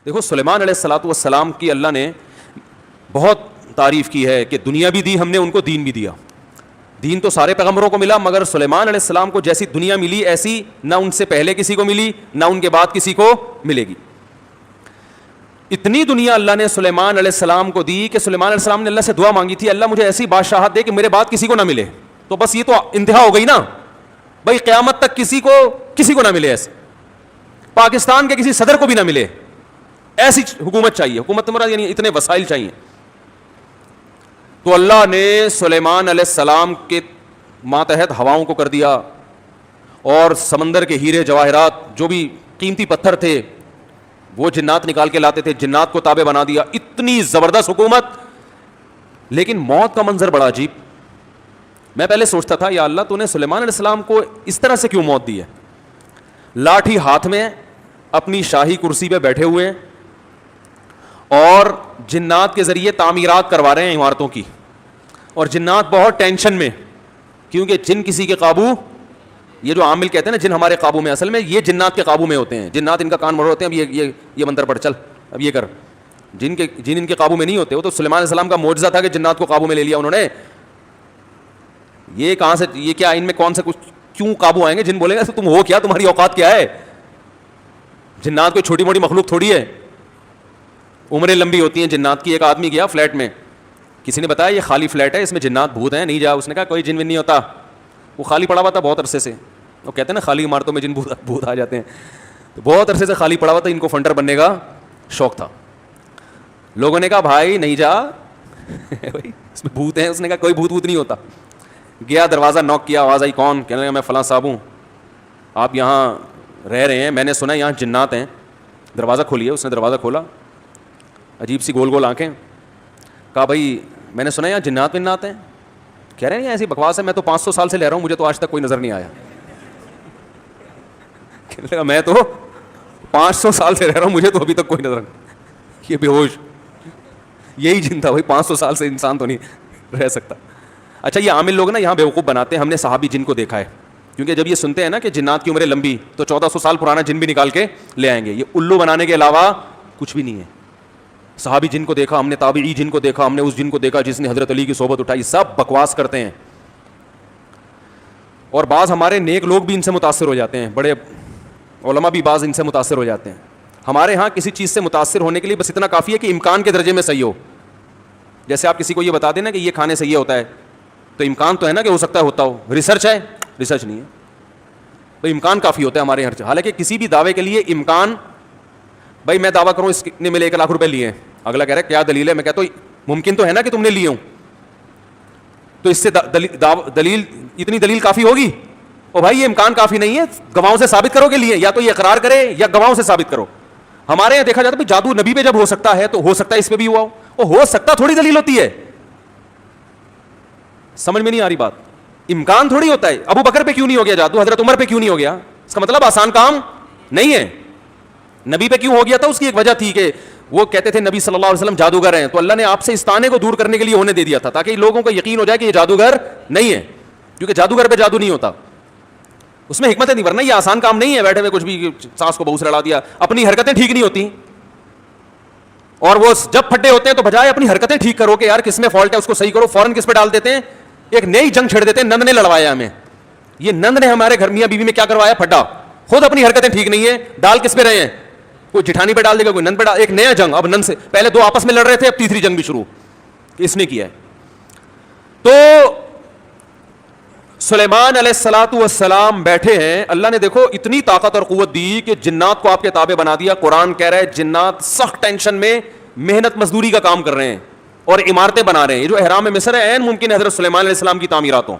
دیکھو سلیمان علیہ الصلوۃ والسلام کی اللہ نے بہت تعریف کی ہے کہ دنیا بھی دی ہم نے ان کو، دین بھی دیا. دین تو سارے پیغمبروں کو ملا، مگر سلیمان علیہ السلام کو جیسی دنیا ملی ایسی نہ ان سے پہلے کسی کو ملی نہ ان کے بعد کسی کو ملے گی. اتنی دنیا اللہ نے سلیمان علیہ السلام کو دی کہ سلیمان علیہ السلام نے اللہ سے دعا مانگی تھی، اللہ مجھے ایسی بادشاہت دے کہ میرے بعد کسی کو نہ ملے. تو بس یہ تو انتہا ہو گئی نا بھائی، قیامت تک کسی کو نہ ملے، ایسے پاکستان کے کسی صدر کو بھی نہ ملے، ایسی حکومت چاہیے. حکومت مراد یعنی اتنے وسائل چاہیے. تو اللہ نے سلیمان علیہ السلام کے ماتحت ہواؤں کو کر دیا، اور سمندر کے ہیرے جواہرات جو بھی قیمتی پتھر تھے وہ جنات نکال کے لاتے تھے، جنات کو تابع بنا دیا. اتنی زبردست حکومت. لیکن موت کا منظر بڑا عجیب. میں پہلے سوچتا تھا یا اللہ تو نے سلیمان علیہ السلام کو اس طرح سے کیوں موت دی ہے؟ لاٹھی ہاتھ میں اپنی شاہی کرسی پہ بیٹھے ہوئے ہیں اور جنات کے ذریعے تعمیرات کروا رہے ہیں عمارتوں کی، اور جنات بہت ٹینشن میں، کیونکہ جن کسی کے قابو، یہ جو عامل کہتے ہیں نا جن ہمارے قابو میں، اصل میں یہ جنات کے قابو میں ہوتے ہیں. جنات ان کا کان مروڑتے ہیں، اب یہ منتر پڑھ، چل اب یہ کر. جن ان کے قابو میں نہیں ہوتے. وہ تو سلیمان علیہ السلام کا معجزہ تھا کہ جنات کو قابو میں لے لیا انہوں نے. یہ کہاں سے، یہ کیا ان میں کون سے کچھ کیوں قابو آئیں گے؟ جن بولیں گے تم ہو کیا، تمہاری اوقات کیا ہے؟ جنات کوئی چھوٹی موٹی مخلوق تھوڑی ہے، عمریں لمبی ہوتی ہیں جنات کی. ایک آدمی گیا فلیٹ میں، کسی نے بتایا یہ خالی فلیٹ ہے، اس میں جنات بھوت ہیں، نہیں جا. اس نے کہا کوئی جن بھی نہیں ہوتا. وہ خالی پڑا ہوا تھا بہت عرصے سے. وہ کہتے ہیں نا خالی عمارتوں میں جن بھوت آ جاتے ہیں. تو بہت عرصے سے خالی پڑا ہوا تھا، ان کو فنڈر بننے کا شوق تھا. لوگوں نے کہا بھائی نہیں جا اس میں بھوت ہیں. اس نے کہا کوئی بھوت نہیں ہوتا. گیا دروازہ نوک کیا، آواز آئی کون؟ کہنے لگا میں فلاں صاحب ہوں، آپ یہاں رہ رہے ہیں، میں نے سنا یہاں جنات ہیں، دروازہ کھولیے. اس نے دروازہ کھولا، عجیب سی گول گول آنکھیں. کہا بھائی میں نے سنا یہاں جنات ہیں. کہہ رہے ہیں ایسی بکواس ہے، میں تو 500 سال سے رہ رہا ہوں، مجھے تو آج تک کوئی نظر نہیں آیا. کہنے لگا میں تو 500 سال سے رہ رہا ہوں، مجھے تو ابھی تک کوئی نظر نہیں. یہ بے ہوش یہی جن تھا بھائی، 500 سال سے انسان تو نہیں رہ سکتا. اچھا یہ عامل لوگ نا یہاں بیوقوف بناتے ہیں. ہم نے صحابی جن کو دیکھا ہے، کیونکہ جب یہ سنتے ہیں نا کہ جنات کی عمریں لمبی، تو 1400 سال پرانا جن بھی نکال کے لے آئیں گے. یہ الو بنانے کے علاوہ کچھ بھی نہیں ہے. صحابی جن کو دیکھا ہم نے، تابعی جن کو دیکھا ہم نے، اس جن کو دیکھا جس نے حضرت علی کی صحبت اٹھائی. سب بکواس کرتے ہیں. اور بعض ہمارے نیک لوگ بھی ان سے متاثر ہو جاتے ہیں، بڑے علماء بھی بعض ان سے متاثر ہو جاتے ہیں. ہمارے ہاں کسی چیز سے متاثر ہونے کے لیے بس اتنا کافی ہے کہ امکان کے درجے میں صحیح ہو. جیسے آپ کسی کو یہ بتا دیں نا کہ یہ کھانے سے یہ ہوتا ہے، تو امکان تو ہے نا کہ ہو سکتا ہے ہوتا ہو. ریسرچ ہے؟ ریسرچ نہیں ہے. تو امکان کافی ہوتا ہے ہمارے یہاں. حالانکہ کسی بھی دعوے کے لیے امکان، بھائی میں دعویٰ کروں اس نے ملے 1 لاکھ روپے لیے ہیں، اگلا کہہ رہا ہے کیا دلیل ہے؟ میں کہتا ہوں ممکن تو ہے نا کہ تم نے لیے ہوں، تو اس سے دلیل، اتنی دلیل کافی ہوگی؟ اور بھائی یہ امکان کافی نہیں ہے، گواہوں سے ثابت کرو کہ لیے. یا تو یہ اقرار کرے یا گواہوں سے ثابت کرو. ہمارے یہاں دیکھا جاتا ہے جادو نبی پہ جب ہو سکتا ہے تو ہو سکتا ہے اس پہ بھی ہوا ہو. وہ ہو سکتا تھوڑی دلیل ہوتی ہے. سمجھ میں نہیں آ رہی بات؟ امکان تھوڑی ہوتا ہے. ابو بکر پہ کیوں نہیں ہو گیا جادو، حضرت عمر پہ کیوں نہیں ہو گیا؟ اس کا مطلب آسان کام نہیں ہے. نبی پہ کیوں ہو گیا تھا؟ اس کی ایک وجہ تھی کہ وہ کہتے تھے نبی صلی اللہ علیہ وسلم جادوگر ہیں، تو اللہ نے آپ سے اس طعنے کو دور کرنے کے لیے ہونے دے دیا تھا، تاکہ لوگوں کو یقین ہو جائے کہ یہ جادوگر نہیں ہے. کیونکہ جادوگر پہ جادو نہیں ہوتا، اس میں حکمتیں نہیں. ورنہ یہ آسان کام نہیں ہے بیٹھے ہوئے کچھ بھی سانس کو بہو سے لڑا دیا. اپنی حرکتیں ٹھیک نہیں ہوتی، اور وہ جب پھٹے ہوتے ہیں تو بجائے اپنی حرکتیں ٹھیک کرو کہ یار کس میں فالٹ ہے اس کو صحیح کرو، فوراً کس پہ ڈال دیتے ہیں، ایک نئی جنگ چھڑ دیتے ہیں. نند نے لڑوایا ہمیں، یہ نند نے ہمارے گھر میاں بیوی میں کیا کروایا؟ پھٹا. خود اپنی حرکتیں ٹھیک نہیں ہے، ڈال کس پہ رہے ہیں؟ کوئی جٹھانی پہ ڈال دے گا، کوئی نند پہ ڈال. ایک نیا جنگ. اب نند سے پہلے 2 آپس میں لڑ رہے تھے، اب تیسری جنگ بھی شروع اس نے کیا ہے. تو سلیمان علیہ الصلوۃ والسلام بیٹھے ہیں، اللہ نے دیکھو اتنی طاقت اور قوت دی کہ جنات کو آپ کے تابع بنا دیا. قرآن کہہ رہا ہے جنات سخت ٹینشن میں محنت مزدوری کا کام کر رہے ہیں اور عمارتیں بنا رہے ہیں. یہ جو احرام مصر ہے عین ممکن ہے حضرت سلیمان علیہ السلام کی تعمیرات ہوں.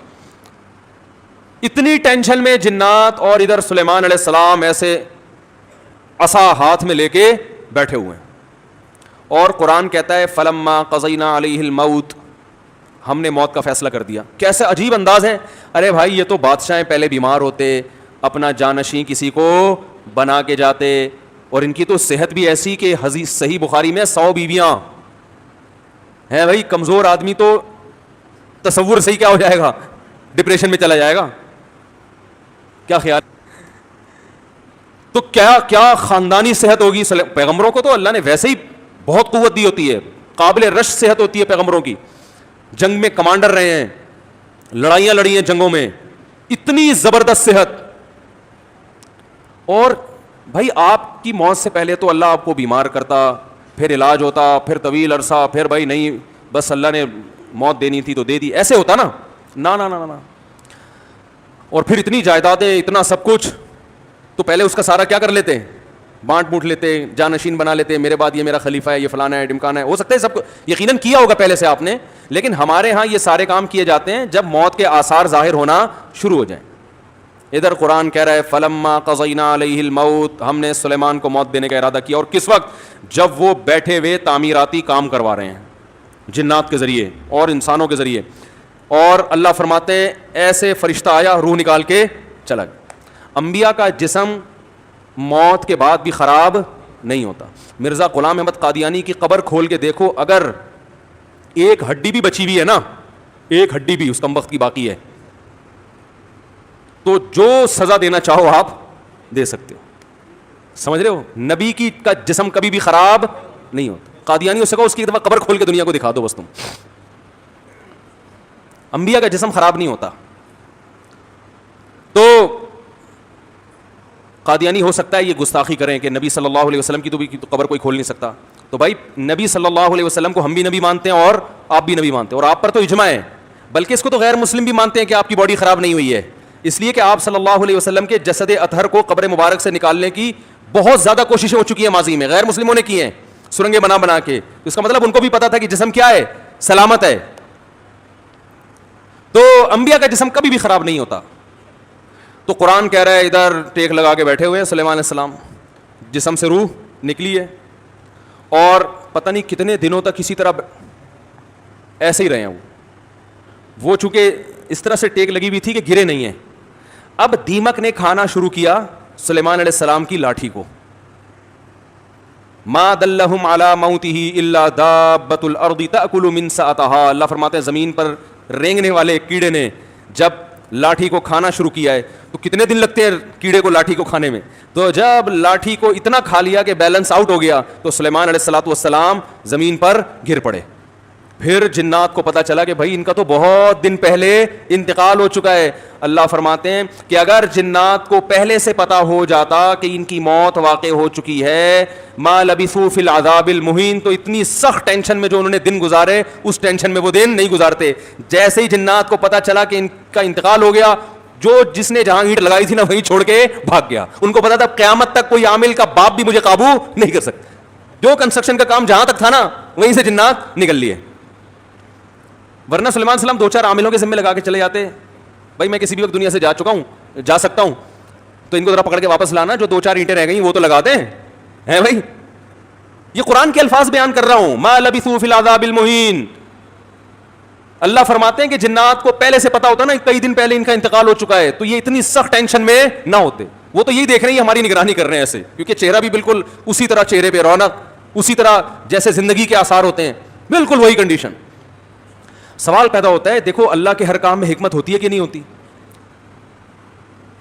اتنی ٹینشن میں جنات، اور ادھر سلیمان علیہ السلام ایسے عصا ہاتھ میں لے کے بیٹھے ہوئے ہیں. اور قرآن کہتا ہے فلما قضینا علیہ الموت، ہم نے موت کا فیصلہ کر دیا. کیسے عجیب انداز ہے. ارے بھائی یہ تو بادشاہ پہلے بیمار ہوتے، اپنا جانشین کسی کو بنا کے جاتے، اور ان کی تو صحت بھی ایسی کہ حدیث صحیح بخاری میں 100 بیویاں ہیں. بھائی کمزور آدمی تو تصور صحیح کیا ہو جائے گا، ڈپریشن میں چلا جائے گا. کیا خیال؟ تو کیا خاندانی صحت ہوگی. پیغمبروں کو تو اللہ نے ویسے ہی بہت قوت دی ہوتی ہے, قابل رش صحت ہوتی ہے پیغمبروں کی, جنگ میں کمانڈر رہے ہیں, لڑائیاں لڑی ہیں جنگوں میں, اتنی زبردست صحت. اور بھائی آپ کی موت سے پہلے تو اللہ آپ کو بیمار کرتا, پھر علاج ہوتا, پھر طویل عرصہ, پھر بھائی نہیں بس اللہ نے موت دینی تھی تو دے دی, ایسے ہوتا نا. نا نا نا نا. اور پھر اتنی جائیدادیں, اتنا سب کچھ, تو پہلے اس کا سارا کیا کر لیتے, بانٹ بوٹ لیتے, جانشین بنا لیتے, میرے بعد یہ میرا خلیفہ ہے, یہ فلانا ہے, ڈمکانا ہے. ہو سکتا ہے سب کو یقیناً کیا ہوگا پہلے سے آپ نے, لیکن ہمارے ہاں یہ سارے کام کیے جاتے ہیں جب موت کے آثار ظاہر ہونا شروع ہو جائیں. ادھر قرآن کہہ رہا ہے فلما قضینا علیہ الموت, ہم نے سلیمان کو موت دینے کا ارادہ کیا. اور کس وقت, جب وہ بیٹھے ہوئے تعمیراتی کام کروا رہے ہیں جنات کے ذریعے اور انسانوں کے ذریعے. اور اللہ فرماتے ہیں ایسے فرشتہ آیا, روح نکال کے چلا گیا. انبیاء کا جسم موت کے بعد بھی خراب نہیں ہوتا. مرزا غلام احمد قادیانی کی قبر کھول کے دیکھو, اگر ایک ہڈی بھی بچی ہوئی ہے نا, ایک ہڈی بھی اس کمبخت کی باقی ہے, تو جو سزا دینا چاہو آپ دے سکتے ہو. سمجھ رہے ہو, نبی کی کا جسم کبھی بھی خراب نہیں ہوتا. قادیانی سے کہو اس کی ایک دفعہ قبر کھول کے دنیا کو دکھا دو بس تم. انبیاء کا جسم خراب نہیں ہوتا. تو قادیانی ہو سکتا ہے یہ گستاخی کریں کہ نبی صلی اللہ علیہ وسلم کی تو قبر کوئی کھول نہیں سکتا. تو بھائی نبی صلی اللہ علیہ وسلم کو ہم بھی نبی مانتے ہیں اور آپ بھی نبی مانتے ہیں, اور آپ پر تو اجماع ہے, بلکہ اس کو تو غیر مسلم بھی مانتے ہیں کہ آپ کی باڈی خراب نہیں ہوئی ہے, اس لیے کہ آپ صلی اللہ علیہ وسلم کے جسد اطہر کو قبر مبارک سے نکالنے کی بہت زیادہ کوششیں ہو چکی ہیں ماضی میں, غیر مسلموں نے کی ہیں سرنگیں بنا کے. اس کا مطلب ان کو بھی پتا تھا کہ جسم کیا ہے, سلامت ہے. تو انبیاء کا جسم کبھی بھی خراب نہیں ہوتا. تو قرآن کہہ رہا ہے ادھر ٹیک لگا کے بیٹھے ہوئے ہیں سلیمان علیہ السلام, جسم سے روح نکلی ہے, اور پتہ نہیں کتنے دنوں تک اسی طرح ایسے ہی رہے ہیں. وہ چونکہ اس طرح سے ٹیک لگی ہوئی تھی کہ گرے نہیں ہیں. اب دیمک نے کھانا شروع کیا سلیمان علیہ السلام کی لاٹھی کو. ما دلہم علی موتہ الا دابۃ الارض تأکل من سأتہا. اللہ فرماتے ہیں زمین پر رینگنے والے کیڑے نے جب لاٹھی کو کھانا شروع کیا ہے, تو کتنے دن لگتے ہیں کیڑے کو لاٹھی کو کھانے میں, تو جب لاٹھی کو اتنا کھا لیا کہ بیلنس آؤٹ ہو گیا تو سلیمان علیہ الصلوۃ والسلام زمین پر گر پڑے. پھر جنات کو پتہ چلا کہ بھائی ان کا تو بہت دن پہلے انتقال ہو چکا ہے. اللہ فرماتے ہیں کہ اگر جنات کو پہلے سے پتہ ہو جاتا کہ ان کی موت واقع ہو چکی ہے, ما لبثوا فی العذاب المہین, تو اتنی سخت ٹینشن میں جو انہوں نے دن گزارے اس ٹینشن میں وہ دن نہیں گزارتے. جیسے ہی جنات کو پتہ چلا کہ ان کا انتقال ہو گیا, جس نے جہاں اینٹ لگائی تھی نا وہیں چھوڑ کے بھاگ گیا. ان کو پتا تھا قیامت تک کوئی عامل کا باپ بھی مجھے قابو نہیں کر سکتا. جو کنسٹرکشن کا کام جہاں تک تھا نا وہیں سے جنات نکل لیے. ورنہ سلیمان السلام دو چار عاملوں کے ذمہ لگا کے چلے جاتے, بھائی میں کسی بھی وقت دنیا سے جا چکا ہوں, جا سکتا ہوں, تو ان کو ذرا پکڑ کے واپس لانا, جو دو چار اینٹیں رہ گئی وہ تو لگا دیں. ہیں بھائی, یہ قرآن کے الفاظ بیان کر رہا ہوں, ما لبثوا فی العذاب المہین. اللہ فرماتے ہیں کہ جنات کو پہلے سے پتا ہوتا نا کئی دن پہلے ان کا انتقال ہو چکا ہے, تو یہ اتنی سخت ٹینشن میں نہ ہوتے. وہ تو یہی دیکھ رہے ہیں ہماری نگرانی کر رہے ہیں ایسے, کیونکہ چہرہ بھی بالکل اسی طرح, چہرے پہ رونق اسی طرح جیسے زندگی کے آثار ہوتے ہیں, بالکل وہی کنڈیشن. سوال پیدا ہوتا ہے, دیکھو اللہ کے ہر کام میں حکمت ہوتی ہے کہ نہیں ہوتی.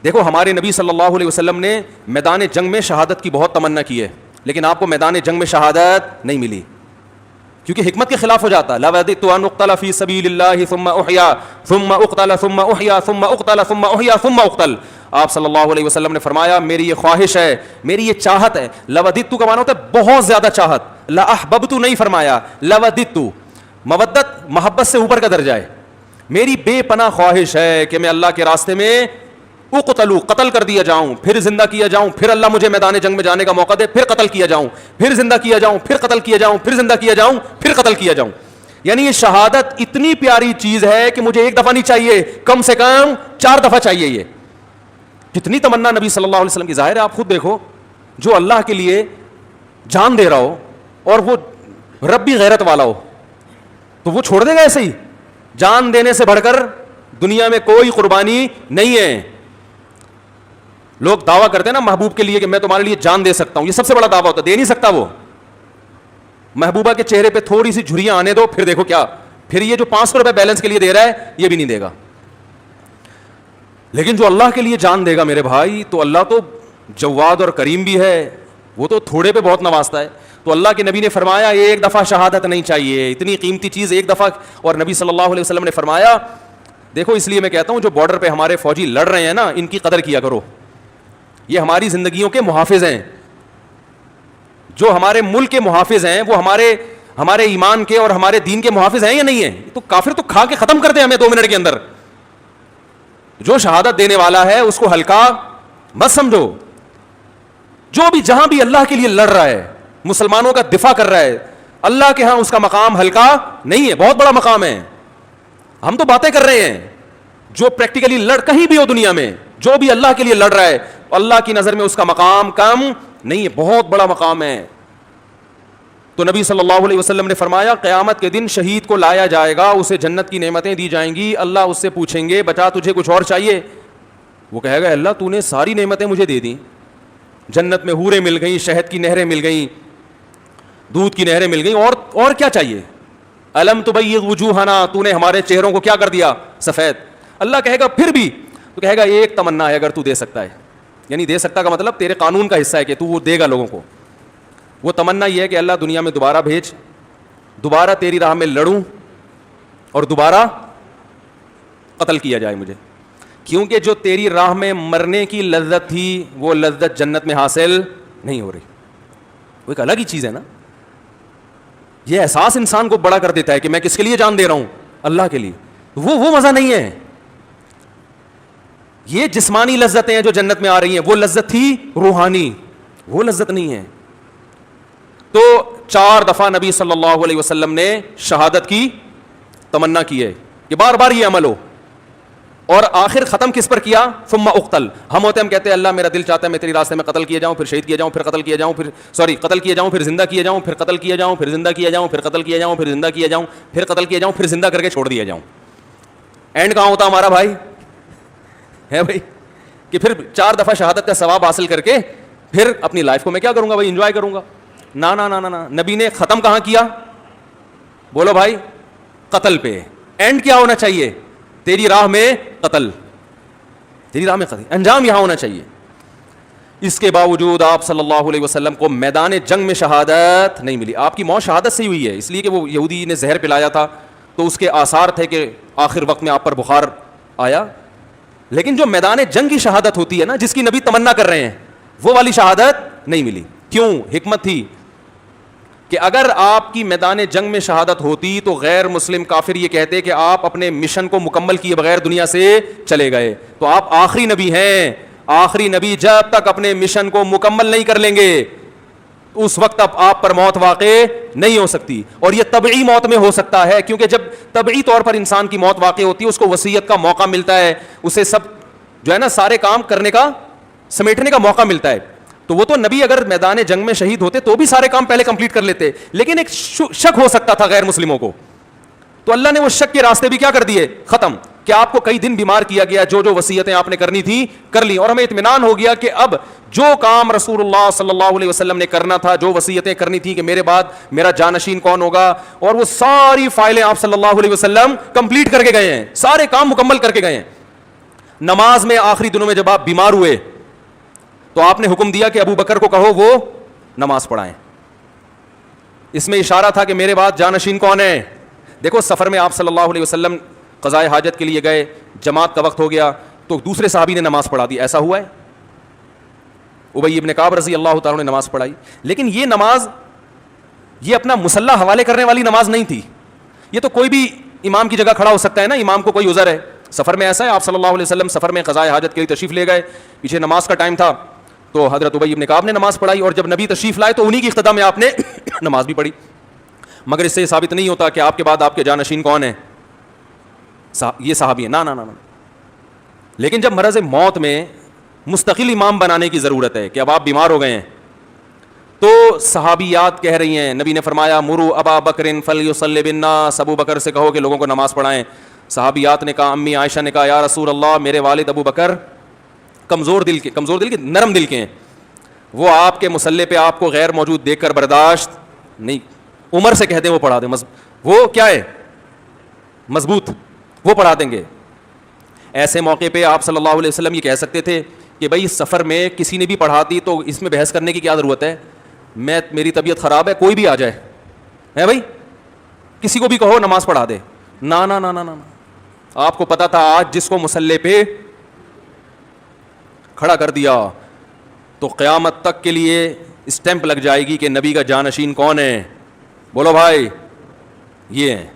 دیکھو ہمارے نبی صلی اللہ علیہ وسلم نے میدان جنگ میں شہادت کی بہت تمنا کی ہے, لیکن آپ کو میدان جنگ میں شہادت نہیں ملی, کیونکہ حکمت کے خلاف ہو جاتا. لوددت ان اقتل فی سبیل اللہ ثم احیا ثم اقتل ثم احیا ثم اقتل ثم احیا ثم اقتل. آپ صلی اللہ علیہ وسلم نے فرمایا میری یہ خواہش ہے, میری یہ چاہت ہے. لوددت کا معنی ہوتا ہے بہت زیادہ چاہت, لا احببت نہیں فرمایا, لوددت مودت محبت سے اوپر کا درجہ ہے. میری بے پناہ خواہش ہے کہ میں اللہ کے راستے میں اقتلو قتل کر دیا جاؤں, پھر زندہ کیا جاؤں, پھر اللہ مجھے میدان جنگ میں جانے کا موقع دے, پھر قتل کیا جاؤں, پھر زندہ کیا جاؤں, پھر قتل کیا جاؤں, پھر زندہ کیا جاؤں, پھر قتل کیا جاؤں. یعنی یہ شہادت اتنی پیاری چیز ہے کہ مجھے ایک دفعہ نہیں چاہیے, کم سے کم 4 دفعہ چاہیے. یہ کتنی تمنا نبی صلی اللہ علیہ وسلم کی. ظاہر ہے آپ خود دیکھو, جو اللہ کے لیے جان دے رہا ہو اور وہ رب بھی غیرت والا ہو, تو وہ چھوڑ دے گا ایسے ہی؟ جان دینے سے بڑھ کر دنیا میں کوئی قربانی نہیں ہے. لوگ دعویٰ کرتے ہیں نا محبوب کے لیے کہ میں تمہارے لیے جان دے سکتا ہوں, یہ سب سے بڑا دعویٰ ہوتا ہے. دے نہیں سکتا وہ. محبوبہ کے چہرے پہ تھوڑی سی جھریاں آنے دو, پھر دیکھو کیا, پھر یہ جو 500 روپے بیلنس کے لیے دے رہا ہے یہ بھی نہیں دے گا. لیکن جو اللہ کے لیے جان دے گا میرے بھائی, تو اللہ تو جواد اور کریم بھی ہے, وہ تو تھوڑے پہ بہت نوازتا ہے. تو اللہ کے نبی نے فرمایا ایک دفعہ شہادت نہیں چاہیے, اتنی قیمتی چیز ایک دفعہ. اور نبی صلی اللہ علیہ وسلم نے فرمایا, دیکھو اس لیے میں کہتا ہوں جو بارڈر پہ ہمارے فوجی لڑ رہے ہیں نا, ان کی قدر کیا کرو, یہ ہماری زندگیوں کے محافظ ہیں. جو ہمارے ملک کے محافظ ہیں وہ ہمارے ایمان کے اور ہمارے دین کے محافظ ہیں یا نہیں ہیں؟ تو کافر تو کھا کے ختم کر دیں ہمیں 2 منٹ کے اندر. جو شہادت دینے والا ہے اس کو ہلکا مت سمجھو. جو بھی جہاں بھی اللہ کے لیے لڑ رہا ہے, مسلمانوں کا دفاع کر رہا ہے, اللہ کے ہاں اس کا مقام ہلکا نہیں ہے, بہت بڑا مقام ہے. ہم تو باتیں کر رہے ہیں, جو پریکٹیکلی لڑ کہیں بھی ہو دنیا میں, جو بھی اللہ کے لیے لڑ رہا ہے, اللہ کی نظر میں اس کا مقام کم نہیں ہے, بہت بڑا مقام ہے. تو نبی صلی اللہ علیہ وسلم نے فرمایا قیامت کے دن شہید کو لایا جائے گا, اسے جنت کی نعمتیں دی جائیں گی. اللہ اس سے پوچھیں گے بتا تجھے کچھ اور چاہیے؟ وہ کہے گا اللہ تو نے ساری نعمتیں مجھے دے دیں, جنت میں حوریں مل گئیں, شہد کی نہریں مل گئیں, دودھ کی نہریں مل گئیں, اور کیا چاہیے؟ الم تبیض وجوہنا, تو نے ہمارے چہروں کو کیا کر دیا؟ سفید. اللہ کہے گا پھر بھی؟ تو کہے گا ایک تمنا ہے اگر تو دے سکتا ہے, یعنی دے سکتا کا مطلب تیرے قانون کا حصہ ہے کہ تو وہ دے گا لوگوں کو. وہ تمنا یہ ہے کہ اللہ دنیا میں دوبارہ بھیج, دوبارہ تیری راہ میں لڑوں اور دوبارہ قتل کیا جائے مجھے, کیونکہ جو تیری راہ میں مرنے کی لذت تھی وہ لذت جنت میں حاصل نہیں ہو رہی. وہ ایک الگ ہی چیز ہے نا, یہ احساس انسان کو بڑا کر دیتا ہے کہ میں کس کے لیے جان دے رہا ہوں؟ اللہ کے لیے. وہ مزہ نہیں ہے. یہ جسمانی لذتیں ہیں جو جنت میں آ رہی ہیں, وہ لذت تھی روحانی, وہ لذت نہیں ہے. تو 4 دفعہ نبی صلی اللہ علیہ وسلم نے شہادت کی تمنا کی ہے کہ بار بار یہ عمل ہو, اور آخر ختم کس پر کیا؟ ثم اقتل. ہم کہتے ہیں اللہ میرا دل چاہتا ہے میں تیری راستے میں قتل کیا جاؤں, پھر شہید کیا جاؤں, پھر قتل کیا جاؤں, قتل کیا جاؤں, پھر زندہ کیا جاؤں, پھر قتل کیا جاؤں, پھر زندہ کیا جاؤں, پھر قتل کیا جاؤں, پھر زندہ کیا جاؤں, پھر قتل کیا جاؤں, پھر زندہ کر کے چھوڑ دیا جاؤں. اینڈ کہاں ہوتا ہمارا بھائی ہے بھائی کہ پھر 4 دفعہ شہادت کا ثواب حاصل کر کے پھر اپنی لائف کو میں کیا کروں گا بھائی؟ انجوائے کروں گا. نا نا نا نا, نبی نے ختم کہاں کیا؟ بولو بھائی, قتل پہ. اینڈ کیا ہونا چاہیے؟ تیری راہ میں قتل, تیری راہ میں قتل, انجام یہاں ہونا چاہیے. اس کے باوجود آپ صلی اللہ علیہ وسلم کو میدان جنگ میں شہادت نہیں ملی. آپ کی موت شہادت سے ہی ہوئی ہے, اس لیے کہ وہ یہودی نے زہر پلایا تھا تو اس کے آثار تھے کہ آخر وقت میں آپ پر بخار آیا. لیکن جو میدان جنگ کی شہادت ہوتی ہے نا, جس کی نبی تمنا کر رہے ہیں, وہ والی شہادت نہیں ملی. کیوں؟ حکمت تھی کہ اگر آپ کی میدان جنگ میں شہادت ہوتی تو غیر مسلم کافر یہ کہتے کہ آپ اپنے مشن کو مکمل کیے بغیر دنیا سے چلے گئے. تو آپ آخری نبی ہیں, آخری نبی جب تک اپنے مشن کو مکمل نہیں کر لیں گے اس وقت اب آپ پر موت واقع نہیں ہو سکتی. اور یہ طبعی موت میں ہو سکتا ہے, کیونکہ جب طبعی طور پر انسان کی موت واقع ہوتی ہے اس کو وصیت کا موقع ملتا ہے, اسے سب جو ہے نا سارے کام کرنے کا, سمیٹنے کا موقع ملتا ہے. تو وہ تو نبی اگر میدان جنگ میں شہید ہوتے تو بھی سارے کام پہلے کمپلیٹ کر لیتے, لیکن ایک شک ہو سکتا تھا غیر مسلموں کو, تو اللہ نے وہ شک کے راستے بھی کیا کر دیے؟ ختم. کہ آپ کو کئی دن بیمار کیا گیا, جو وصیتیں آپ نے کرنی تھی کر لی, اور ہمیں اطمینان ہو گیا کہ اب جو کام رسول اللہ صلی اللہ علیہ وسلم نے کرنا تھا, جو وصیتیں کرنی تھی کہ میرے بعد میرا جانشین کون ہوگا, اور وہ ساری فائلیں آپ صلی اللہ علیہ وسلم کمپلیٹ کر کے گئے ہیں, سارے کام مکمل کر کے گئے ہیں. نماز میں آخری دنوں میں جب آپ بیمار ہوئے تو آپ نے حکم دیا کہ ابو بکر کو کہو وہ نماز پڑھائیں. اس میں اشارہ تھا کہ میرے بعد جانشین کون ہے. دیکھو سفر میں آپ صلی اللہ علیہ وسلم قضائے حاجت کے لیے گئے, جماعت کا وقت ہو گیا تو دوسرے صحابی نے نماز پڑھا دی, ایسا ہوا ہے؟ ابی ابن کعب رضی اللہ تعالیٰ نے نماز پڑھائی, لیکن یہ نماز یہ اپنا مسلح حوالے کرنے والی نماز نہیں تھی. یہ تو کوئی بھی امام کی جگہ کھڑا ہو سکتا ہے نا, امام کو کوئی عذر ہے. سفر میں ایسا ہے, آپ صلی اللہ علیہ وسلم سفر میں قضائے حاجت کے لیے تشریف لے گئے, پیچھے نماز کا ٹائم تھا تو حضرت ابی ابن کعب نے نماز پڑھائی, اور جب نبی تشریف لائے تو انہی کی اقتدا میں آپ نے نماز بھی پڑھی. مگر اس سے ثابت نہیں ہوتا کہ آپ کے بعد آپ کے جانشین کون ہیں, یہ صحابی ہیں, نا نا نا. لیکن جب مرض موت میں مستقل امام بنانے کی ضرورت ہے کہ اب آپ بیمار ہو گئے ہیں, تو صحابیات کہہ رہی ہیں, نبی نے فرمایا مرو ابا بکر فلیصلی بالناس, ابو بکر سے کہو کہ لوگوں کو نماز پڑھائیں. صحابیات نے کہا, امی عائشہ نے کہا یا رسول اللہ میرے والد ابو بکر کمزور دل کے نرم دل کے ہیں, وہ آپ کے مصلی پہ آپ کو غیر موجود دیکھ کر برداشت نہیں, عمر سے کہہ دیں وہ پڑھا دیں, وہ کیا ہے مضبوط, وہ پڑھا دیں گے. ایسے موقع پہ آپ صلی اللہ علیہ وسلم یہ کہہ سکتے تھے کہ بھائی اس سفر میں کسی نے بھی پڑھا دی تو اس میں بحث کرنے کی کیا ضرورت ہے, میری طبیعت خراب ہے, کوئی بھی آ جائے ہے بھائی, کسی کو بھی کہو نماز پڑھا دے. نا نا نا نا نا, آپ کو پتا تھا آج جس کو مصلی پہ کھڑا کر دیا تو قیامت تک کے لیے اسٹیمپ لگ جائے گی کہ نبی کا جانشین کون ہے, بولو بھائی یہ ہیں.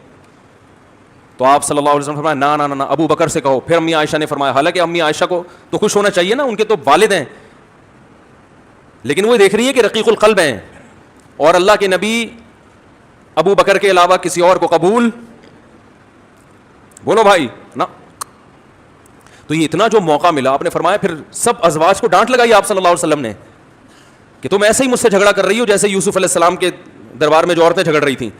تو آپ صلی اللہ علیہ وسلم فرمایا نا نا نا, ابو بکر سے کہو. پھر امی عائشہ نے فرمایا, حالانکہ امی عائشہ کو تو خوش ہونا چاہیے نا, ان کے تو والد ہیں, لیکن وہ دیکھ رہی ہے کہ رقیق القلب ہیں, اور اللہ کے نبی ابو بکر کے علاوہ کسی اور کو قبول, بولو بھائی نا. تو یہ اتنا جو موقع ملا, آپ نے فرمایا پھر سب ازواج کو ڈانٹ لگائی آپ صلی اللہ علیہ وسلم نے کہ تم ایسے ہی مجھ سے جھگڑا کر رہی ہو جیسے یوسف علیہ السلام کے دربار میں جو عورتیں جھگڑ رہی تھیں.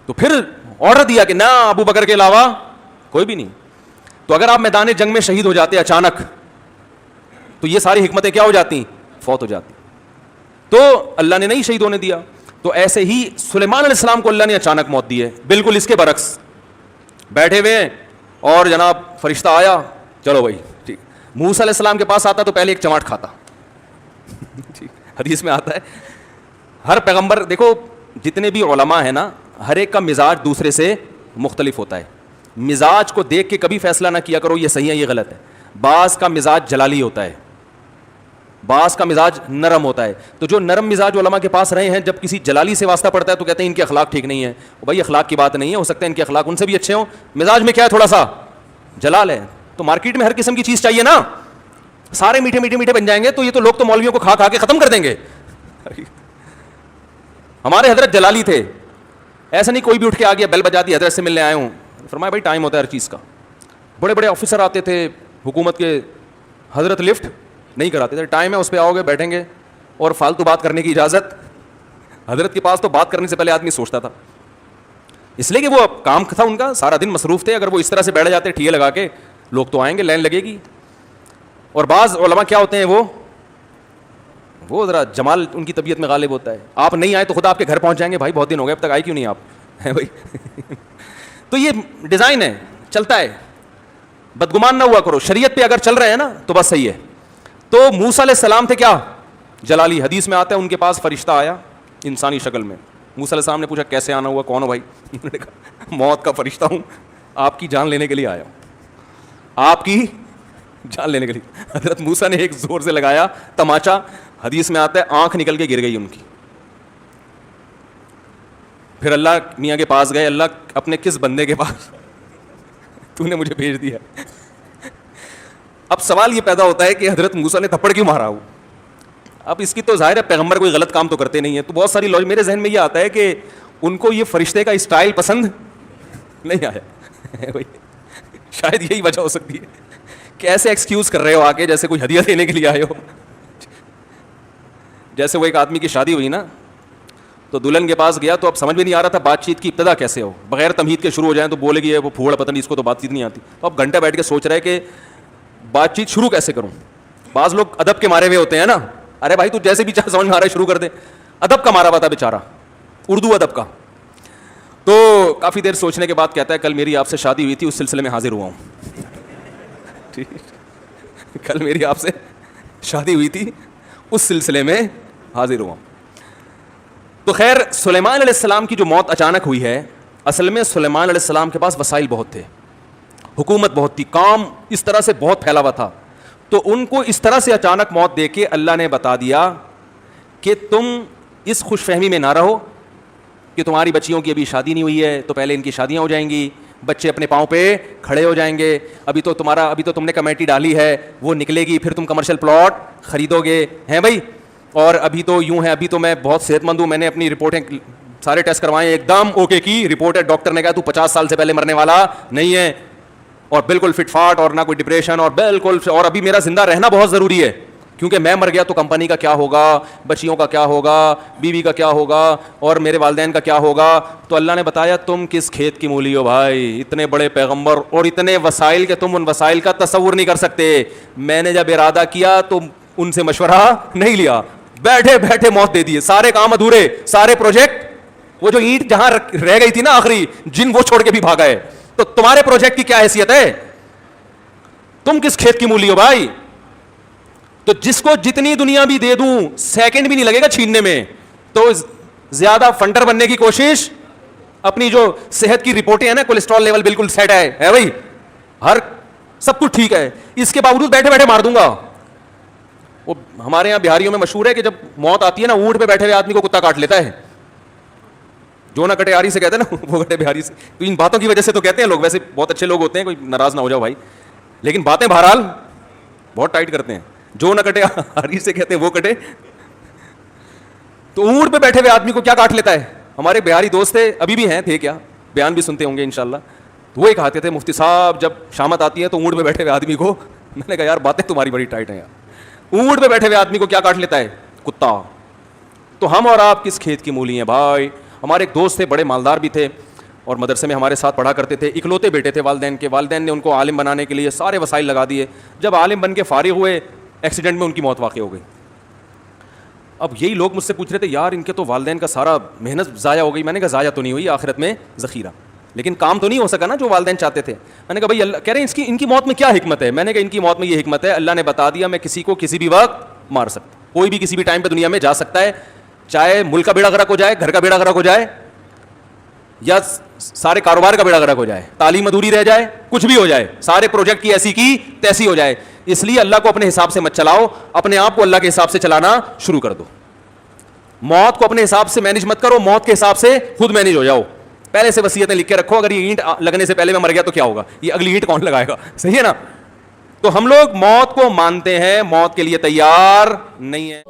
تو پھر آرڈر دیا کہ نہ ابو بکر کے علاوہ کوئی بھی نہیں. تو اگر آپ میدان جنگ میں شہید ہو جاتے اچانک تو یہ ساری حکمتیں کیا ہو جاتی, فوت ہو جاتی. تو اللہ نے نہیں شہید ہونے دیا. تو ایسے ہی سلیمان علیہ السلام کو اللہ نے اچانک موت دی ہے, بالکل اس کے برعکس بیٹھے ہوئے ہیں اور جناب فرشتہ آیا, چلو بھائی ٹھیک. موسیٰ علیہ السلام کے پاس آتا تو پہلے ایک چماٹ کھاتا. حدیث میں آتا ہے ہر پیغمبر, دیکھو جتنے بھی علماء ہیں نا, ہر ایک کا مزاج دوسرے سے مختلف ہوتا ہے. مزاج کو دیکھ کے کبھی فیصلہ نہ کیا کرو یہ صحیح ہے یہ غلط ہے. بعض کا مزاج جلالی ہوتا ہے, بعض کا مزاج نرم ہوتا ہے. تو جو نرم مزاج علماء کے پاس رہے ہیں, جب کسی جلالی سے واسطہ پڑتا ہے تو کہتے ہیں ان کے اخلاق ٹھیک نہیں ہے. بھائی اخلاق کی بات نہیں ہے, ہو سکتا ہے ان کے اخلاق ان سے بھی اچھے ہوں, مزاج میں کیا ہے تھوڑا سا جلال ہے. تو مارکیٹ میں ہر قسم کی چیز چاہیے نا, سارے میٹھے میٹھے میٹھے بن جائیں گے تو یہ تو لوگ تو مولویوں کو کھا کھا کے ختم کر دیں گے. ہمارے حضرت جلالی تھے, ایسا نہیں کوئی بھی اٹھ کے آ گیا بیل بجا دی حضرت سے ملنے آئے ہوں. فرمایا بھائی ٹائم ہوتا ہے ہر چیز کا. بڑے بڑے آفیسر آتے تھے حکومت کے, حضرت لفٹ نہیں کراتے تھے, ٹائم ہے اس پہ آؤ گے بیٹھیں گے, اور فالتو بات کرنے کی اجازت. حضرت کے پاس تو بات کرنے سے پہلے آدمی سوچتا تھا, اس لیے کہ وہ کام تھا ان کا, سارا دن مصروف تھے. اگر وہ اس طرح سے بیٹھ جاتے ٹھیے لگا کے, لوگ تو آئیں گے, لائن لگے گی. اور بعض علماء کیا ہوتے ہیں, وہ ذرا جمال ان کی طبیعت میں غالب ہوتا ہے. آپ نہیں آئے تو خدا آپ کے گھر پہنچ جائیں گے, بھائی بہت دن ہو گئے اب تک آئے کیوں نہیں آپ, ہے بھائی. تو یہ ڈیزائن ہے, چلتا ہے. بدگمان نہ ہوا کرو, شریعت پہ اگر چل رہے ہیں نا تو بس صحیح ہے. تو موسیٰ علیہ السلام تھے کیا جلالی. حدیث میں آتا ہے ان کے پاس فرشتہ آیا انسانی شکل میں. موسیٰ علیہ السلام نے پوچھا کیسے آنا ہوا, کون ہو بھائی. انہوں نے کہا موت کا فرشتہ ہوں, آپ کی جان لینے کے لیے آیا ہوں, آپ کی جان لینے کے لیے. حضرت موسیٰ نے ایک زور سے لگایا تماچا, حدیث میں آتا ہے آنکھ نکل کے گر گئی ان کی. پھر اللہ میاں کے پاس گئے, اللہ اپنے کس بندے کے پاس تو نے مجھے بھیج دیا. اب سوال یہ پیدا ہوتا ہے کہ حضرت موسیٰ نے تھپڑ کیوں مارا ہو. اب اس کی تو ظاہر ہے پیغمبر کوئی غلط کام تو کرتے نہیں ہے, تو بہت ساری میرے ذہن میں یہ آتا ہے کہ ان کو یہ فرشتے کا اسٹائل پسند نہیں آیا. شاید یہی وجہ ہو سکتی ہے کہ ایسے ایکسکیوز کر رہے ہو آ کے جیسے کوئی ہدیہ دینے کے لیے آئے ہو. جیسے وہ ایک آدمی کی شادی ہوئی نا, تو دلہن کے پاس گیا تو اب سمجھ میں نہیں آ رہا تھا بات چیت کی ابتدا کیسے ہو, بغیر تمہید کے شروع ہو جائیں تو بولے گی وہ پھوڑا پتہ نہیں اس کو تو بات چیت نہیں آتی. تو اب گھنٹہ بیٹھ کے سوچ رہے کہ بات چیت شروع کیسے کروں. بعض لوگ ادب کے مارے ہوئے ہوتے ہیں نا, ارے بھائی تو جیسے بھی چاہے سمجھ میں آ رہا ہے شروع کر دے. ادب کا مارا ہوا تھا بیچارہ, اردو ادب کا. تو کافی دیر سوچنے کے بعد کہتا ہے کل میری آپ سے شادی ہوئی تھی, اس سلسلے میں حاضر ہوا ہوں. کل میری آپ سے شادی ہوئی تھی, اس سلسلے میں حاضر ہوا. تو خیر سلیمان علیہ السلام کی جو موت اچانک ہوئی ہے, اصل میں سلیمان علیہ السلام کے پاس وسائل بہت تھے, حکومت بہت تھی, کام اس طرح سے بہت پھیلا ہوا تھا. تو ان کو اس طرح سے اچانک موت دے کے اللہ نے بتا دیا کہ تم اس خوش فہمی میں نہ رہو کہ تمہاری بچیوں کی ابھی شادی نہیں ہوئی ہے تو پہلے ان کی شادیاں ہو جائیں گی, بچے اپنے پاؤں پہ کھڑے ہو جائیں گے, ابھی تو تم نے کمیٹی ڈالی ہے وہ نکلے گی, پھر تم کمرشل پلاٹ خریدو گے, ہیں بھائی. اور ابھی تو یوں ہے, ابھی تو میں بہت صحت مند ہوں, میں نے اپنی رپورٹیں سارے ٹیسٹ کروائے, ایک دم اوکے کی رپورٹ ہے, ڈاکٹر نے کہا تو 50 سال سے پہلے مرنے والا نہیں ہے, اور بالکل فٹ فاٹ, اور نہ کوئی ڈپریشن, اور بالکل, اور ابھی میرا زندہ رہنا بہت ضروری ہے کیونکہ میں مر گیا تو کمپنی کا کیا ہوگا, بچیوں کا کیا ہوگا, بیوی کا کیا ہوگا, اور میرے والدین کا کیا ہوگا. تو اللہ نے بتایا تم کس کھیت کی مولی ہو بھائی, اتنے بڑے پیغمبر اور اتنے وسائل کہ تم ان وسائل کا تصور نہیں کر سکتے. میں نے جب ارادہ کیا تو ان سے مشورہ نہیں لیا, بیٹھے بیٹھے موت دے دیے, سارے کام ادھورے, سارے پروجیکٹ, وہ جو اینٹ جہاں رہ گئی تھی نا آخری جن وہ چھوڑ کے بھی بھاگا ہے. تو تمہارے پروجیکٹ کی کیا حیثیت ہے, تم کس کھیت کی مولی ہو بھائی. تو جس کو جتنی دنیا بھی دے دوں سیکنڈ بھی نہیں لگے گا چھیننے میں. تو زیادہ فنڈر بننے کی کوشش, اپنی جو صحت کی رپورٹیں ہیں نا, کولیسٹرول لیول بالکل سیٹ ہے بھائی, ہر سب کچھ ٹھیک ہے, اس کے باوجود بیٹھے بیٹھے مار دوں گا. وہ ہمارے یہاں بہاریوں میں مشہور ہے کہ جب موت آتی ہے نا, اونٹ پہ بیٹھے ہوئے آدمی کو کتا کاٹ لیتا ہے. جو نہ کٹے آری سے کہتے ہیں نا, وہ کٹے بہاری سے. تو ان باتوں کی وجہ سے تو کہتے ہیں لوگ, ویسے بہت اچھے لوگ ہوتے ہیں, کوئی ناراض نہ ہو جاؤ بھائی, لیکن باتیں بہرحال بہت ٹائٹ کرتے ہیں. جو نہ کٹے آری سے کہتے ہیں وہ کٹے. تو اونٹ پہ بیٹھے ہوئے آدمی کو کیا کاٹ لیتا ہے. ہمارے بہاری دوست تھے, ابھی بھی ہیں, تھے کیا, بیان بھی سنتے ہوں گے انشاءاللہ. تو وہ کہتے تھے مفتی صاحب جب شامت آتی ہے تو اونٹ پہ بیٹھے ہوئے آدمی کو, میں نے کہا یار باتیں تمہاری بڑی ٹائٹ ہیں یار, اونٹ پہ بیٹھے ہوئے آدمی کو کیا کاٹ لیتا ہے, کتا. تو ہم اور آپ کس کھیت کی مولی ہیں بھائی. ہمارے ایک دوست تھے, بڑے مالدار بھی تھے, اور مدرسے میں ہمارے ساتھ پڑھا کرتے تھے. اکلوتے بیٹے تھے والدین کے. والدین نے ان کو عالم بنانے کے لیے سارے وسائل لگا دیے. جب عالم بن کے فارغ ہوئے, ایکسیڈنٹ میں ان کی موت واقع ہو گئی. اب یہی لوگ مجھ سے پوچھ رہے تھے یار ان کے تو والدین کا سارا محنت ضائع ہو گئی. میں نے کہا ضائع تو نہیں ہوئی, آخرت میں ذخیرہ, لیکن کام تو نہیں ہو سکا نا جو والدین چاہتے تھے. میں نے کہا بھائی اللہ کہہ رہے ہیں ان کی موت میں کیا حکمت ہے. میں نے کہا ان کی موت میں یہ حکمت ہے, اللہ نے بتا دیا میں کسی کو کسی بھی وقت مار سکتا. کوئی بھی کسی بھی ٹائم پہ دنیا میں جا سکتا ہے, چاہے ملک کا بیڑا غرق ہو جائے, گھر کا بیڑا غرق ہو جائے, یا سارے کاروبار کا بیڑا غرق ہو جائے, تعلیم ادھوری رہ جائے, کچھ بھی ہو جائے, سارے پروجیکٹ کی ایسی کی تیسی ہو جائے. اس لیے اللہ کو اپنے حساب سے مت چلاؤ, اپنے آپ کو اللہ کے حساب سے چلانا شروع کر دو. موت کو اپنے حساب سے مینج مت کرو, موت کے حساب سے خود مینج ہو جاؤ. پہلے سے وصیتیں لکھ کے رکھو, اگر یہ اینٹ لگنے سے پہلے میں مر گیا تو کیا ہوگا, یہ اگلی اینٹ کون لگائے گا, صحیح ہے نا. تو ہم لوگ موت کو مانتے ہیں, موت کے لیے تیار نہیں ہے.